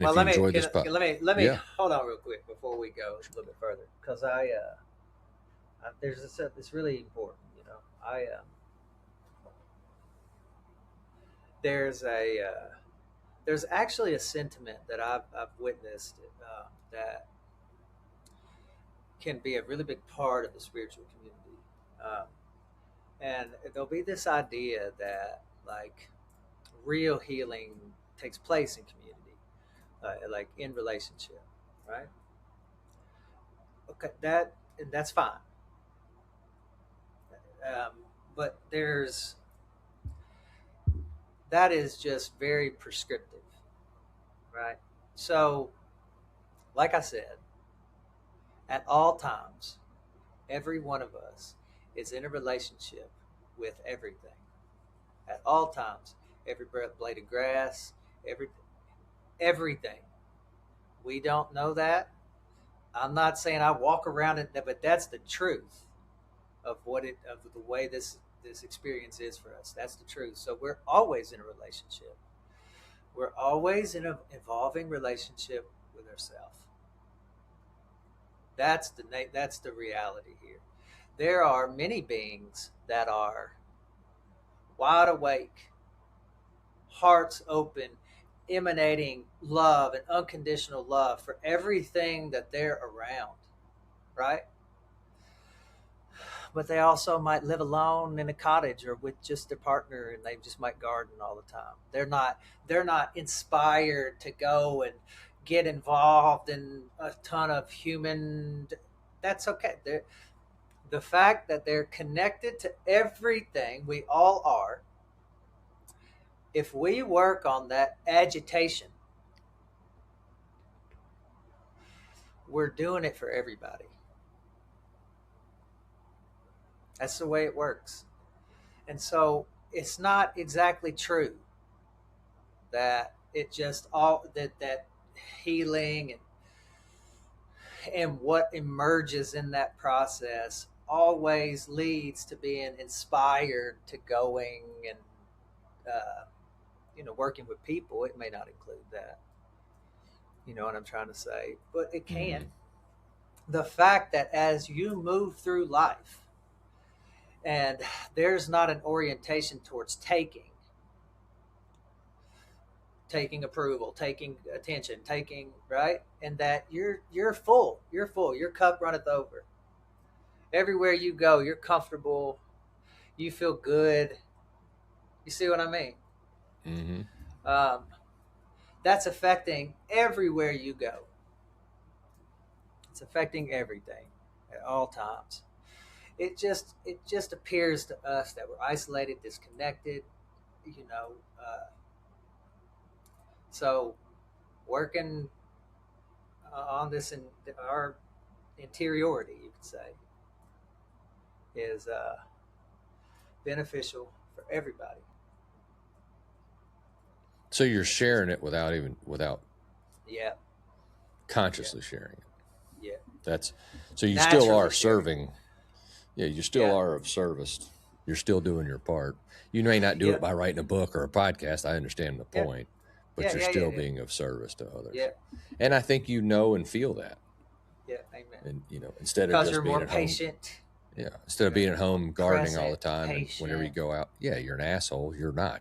And Well, if you enjoyed this let me yeah, hold on real quick before we go a little bit further, because there's this it's really important. I there's a there's actually a sentiment that I've witnessed that can be a really big part of the spiritual community, um, and there'll be this idea that like real healing takes place in community, like in relationship, right? Okay, that's fine, um, but that is just very prescriptive, right? So, like I said, at all times, every one of us is in a relationship with everything. At all times, every blade of grass, every everything. We don't know that. I'm not saying I walk around it, but that's the truth of the way this experience is for us. That's the truth. So we're always in a relationship. We're always in an evolving relationship with ourselves. That's the reality here. There are many beings that are wide awake, hearts open, emanating love and unconditional love for everything that they're around, right? But they also might live alone in a cottage or with just their partner, and they just might garden all the time. They're not inspired to go and get involved in a ton of human. That's okay. The fact that they're connected to everything, we all are. If we work on that agitation, we're doing it for everybody. That's the way it works. And so it's not exactly true that it just all that healing and what emerges in that process always leads to being inspired to going and working with people. It may not include that. You know what I'm trying to say? But it mm-hmm. can. The fact that as you move through life and there's not an orientation towards taking approval, taking attention, taking right, and that you're full, your cup runneth over. Everywhere you go, you're comfortable, you feel good. You see what I mean? Mm-hmm. Um, that's affecting everywhere you go. It's affecting everything at all times. It just appears to us that we're isolated, disconnected. You know, so working on this in our interiority, you could say, is beneficial for everybody. So you're sharing it without Yeah, yeah, consciously sharing it. yeah. That's so you still Naturally are sharing it. serving. Yeah, you still Yeah, are of service. You're still doing your part. You may not do yeah, it by writing a book or a podcast. I understand the yeah, point, but yeah, you're yeah, yeah, still yeah, being of service to others. yeah, And I think you know and feel that. yeah. Amen. And instead of Because just you're being more at home, patient. yeah, instead of You're being at more home gardening all present, the time, and whenever you patient. go out, yeah, you're an asshole. You're not.